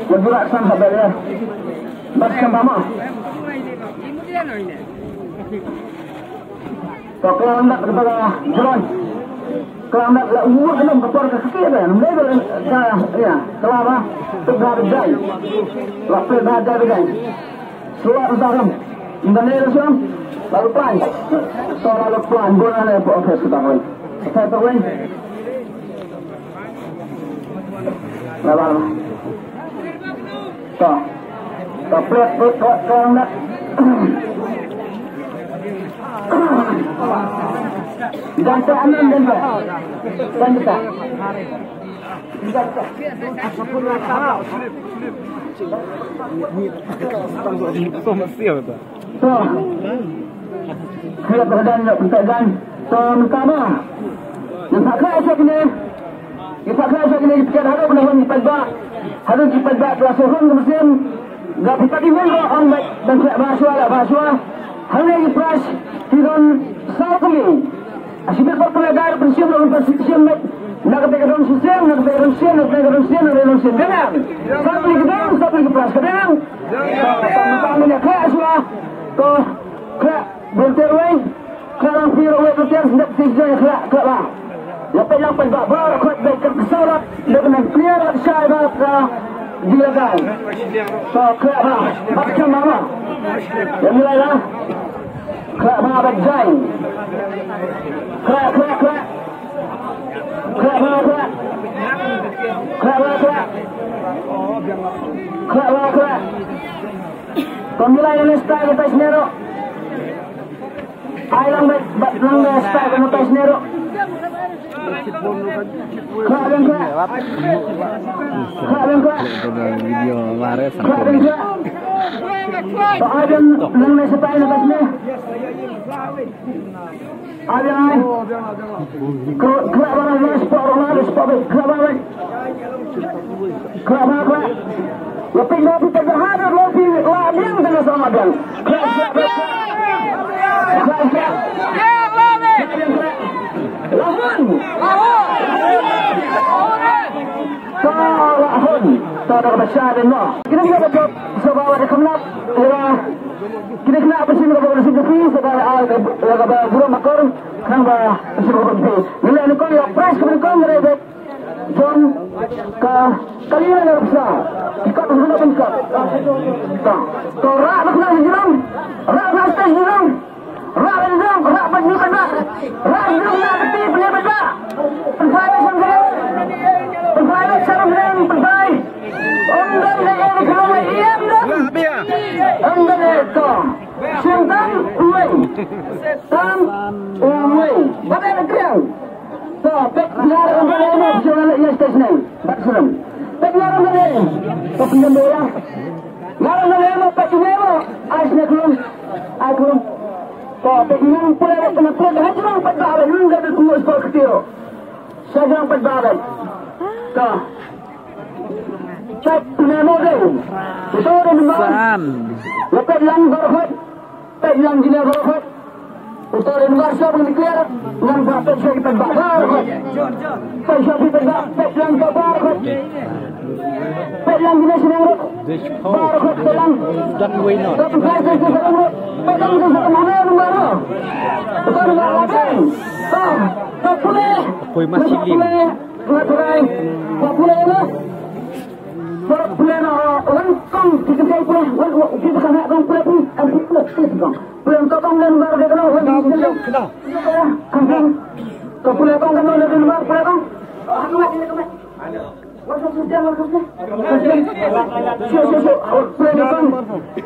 bergerak sampai dia bersama. Kalau anda kepada jalan, kalau anda umur belum berpor ke kaki ada, mereka ya, kalau apa terbagai, lapar terbagai, suara dalam, Indonesia lalu pelan, lalu pelan, bukan ada proses kita pun, saya tahu ini, lalu, plate kalau anda dan keaman dan kita saya berdan nak pentegan pertama yang tak kaya ni yang tak kaya ni kita harus menahan pada harus pada rasuhan musim gak pagi mana on dan bahasa hanya ini price tidak sekali asyik berpelajar pensiun dan pensiun nak berpegang sistem nak berpegang sistem dengan sekali kita price kadang kami nak kaya to kaya berterway kalau piro berter tidak sejauh kaya lah lepas tak berkot baik kesalat dengan clear saya dia kan so kaya lah macam mana yang mulailah kaya mana berjaya kaya pemilai yang style kita senero ayam lang style kita senero video lare ayam lang style kita senero ayam kerana lebih lebih terhadap lebih lain dengan sama dan tak besar dan no kita dapat sebab ada kenap kita kena bersih dengan bersih bersih sebab ada burung makor kan bah bersih bersih nilai ni kau yang price kau mereka John kalian yang besar ikat bersama ikat to rak nak jiran rak nak stage jiran rak benda rak nak mesti benda benda pensai sendiri pensai sendiri pensai ondan yang kalau iam dah ondan itu simpan uang apa yang kau so, peklar orang ini jangan ia stesen. Baiklah. Peklar orang ini. Kau pinjam bola. Orang ini peklar. Asnya kelum. Akulum. Kau peklar pula kena pula hajang pada awal. Nunggu tu semua skor kecil. Hajang pada awal. Kau. Cek memo deh. Itu orang mana? Lepas yang berhut. Lepas yang gila berhut. Untuk dengar siapa yang clear yang dapat saya perbakar saya perbakar yang kabar yang jenis yang baru pelang tapi saya pelang mana baru bukan lagi tak boleh masih Plan lengkong kita boleh kita kena kong plan plan kong dan baru kita kena kau boleh kong kan ada di luar plan kong aku lagi ni kau masuk sudah plan kong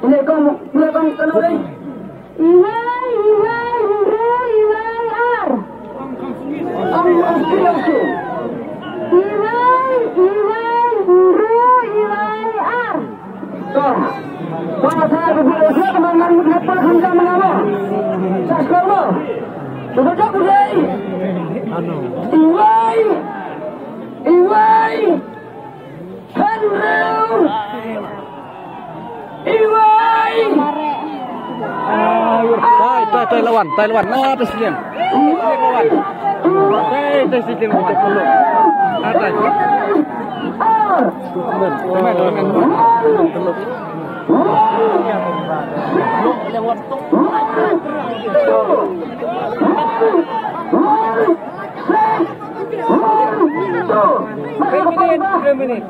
ini kong plan kong kan ada iwai ar Pada saat berbeza dengan lepas hendak mengamu, saya sekarang sudah tak boleh. Iwai, Henry, Iwai, tay lawan nah presiden lawan presiden lawan atas minit.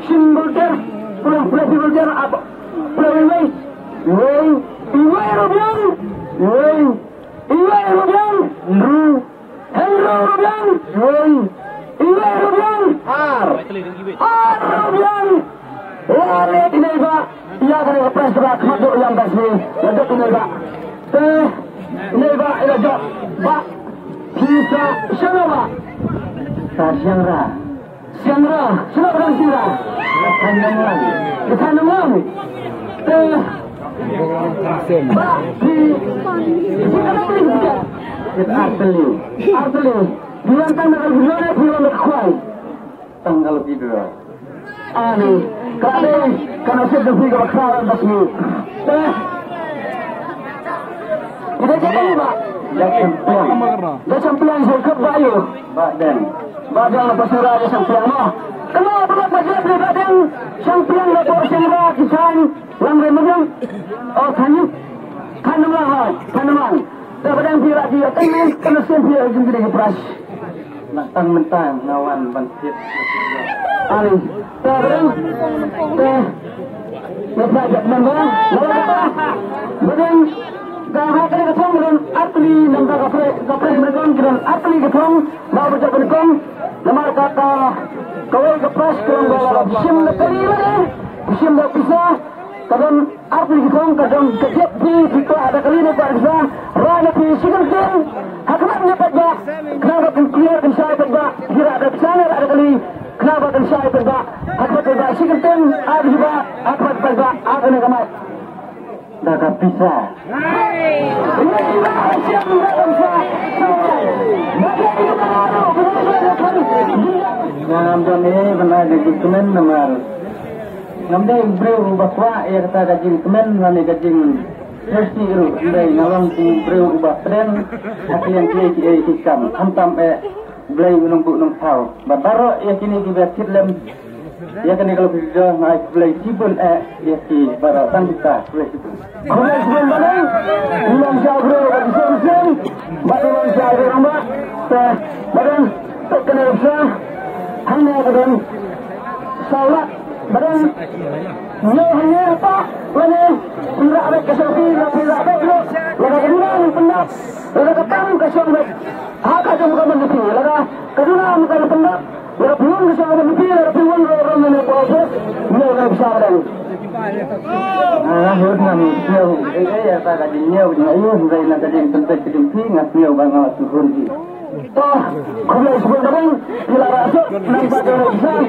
Simbolkan pulang simbolkan apa? Pulang Siangra, sudah berang Siangra. Ketanamang. Arteli. Bulan tanggal berapa? Bulan berkuai. Tanggal tidur. Ani, karena saya berpikir bakaran basmi. Kita jadi apa? Dah campuran saya kebayu. Badan lepas surah ada sampiang mah. Kenapa pula pasal beli badan sampiang lepas surah kisan lambai macam oh kanamang. Badan pira dia kena sempia jumpa dengan pras. Mentang ngawan bangkit. Ali, terus lepas jalan bang, badan dah kena ketong dengan atli nampak kapre mereka dengan atli ketong mau berjalan ketong. Lamar kata kawal kepas kurang bawah sim lekali mana sim dah pisah kadang arti kita kadang kejap di situ ada kali ni pak bisa rana di sikan sim hakmat ni pak bah kenapa clear kan saya pak bah kira ada sana ada kali kenapa kan saya pak bah hakmat pak bah sikan sim ada juga hakmat pak bah ada ni kamat dah tak pisah Ngam ni benar gaji kemen nomor. Ngam ni beriu bakwa ia kata gaji kemen ngani gaji mesti iru. Ndai ngawang tu beriu bak tren hati yang kia ikam. Hantam belai menunggu nungkau. Baru ia kini kita silam. Ia kini kalau kita naik belai sibun ia ki baru tangkita belai sibun. Belai sibun mana? Imam Syahru gaji sen. Baru Imam Syahru rambat. Badan tak kena besar. Hanya badan salat badan hanya apa mana tidak ada kesafi tidak ada lo laga kedua pendap laga ketang kesafi hak ada muka mendupi laga kedua muka pendap laga belum kesafi mendupi laga belum orang mana proses dia besar badan hut nami nyew ya tak ada nyew nyew sudah nak jadi penting penting ngat nyew bangat turun di toh kalau sebelum kami bila rasuk nampak orang besar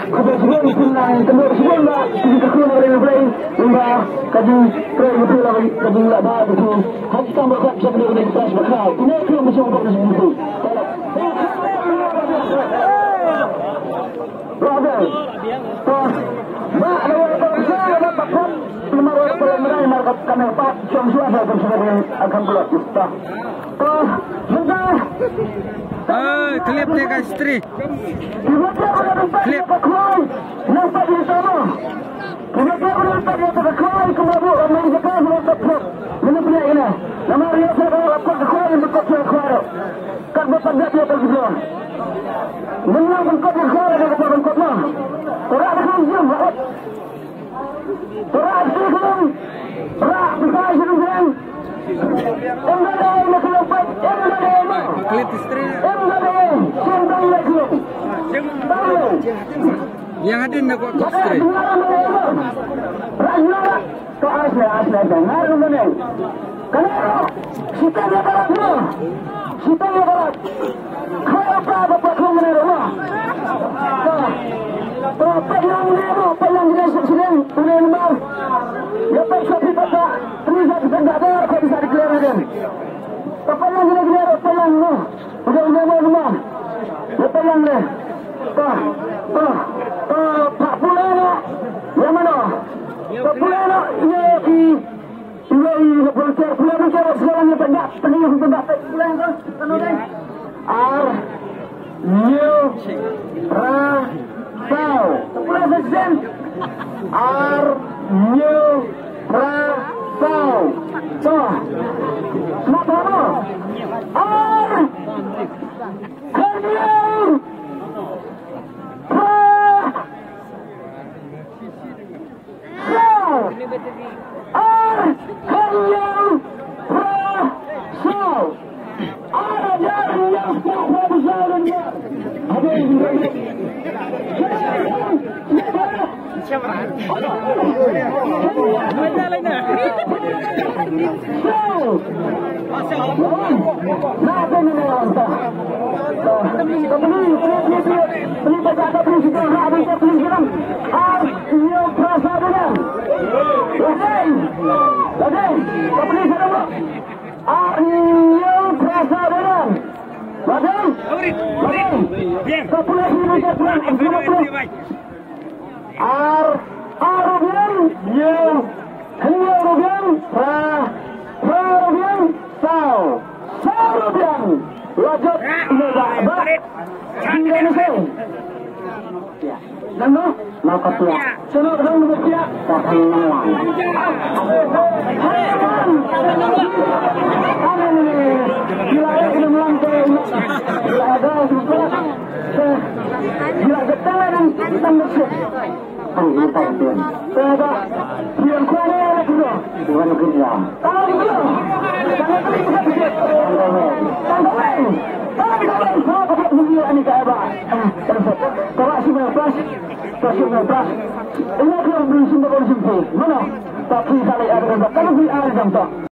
kalau sebelum pulang kendor sebelum dah kita keluar dari play hingga kaji play betul lagi kaji laba betul hati tambah kuat sebelum dari kelas bakal ini kelihatan macam apa macam itu Robert toh mak ada orang besar ada pakar nomor orang merai market kami pak jom suara akan sebagai akan keluar kita toh sudah klip dia guys istri klip nampak di sana kenapa nampak di atas kau kemudian orang jaga nampak mana punya ini nama dia saya lapor ke kau yang dekat saya kau kan bapak dia dia pergi dia menang bengkok di kau ada kata bengkok mah orang ada jam orang sihum orang bisa sihum klip istri yang ada nak buat istri Kalero, kita dia barat dulu. Kita dia barat. Kau apa kau menero lah. Tuh, pelang nero, pelang dia sedang punya nomor. Lepas kopi pata, terus tidak ada kau bisa diklarkan. Pelang dia nero, pelang no. Udah nomor. Pelang deh. Tuh, Pak Puleno, yang mana? Pak Puleno, Pulau sekarang ni pendak pening pendak pulang tu kemudian New Rasau pulau presiden New Rasau so kenapa no ini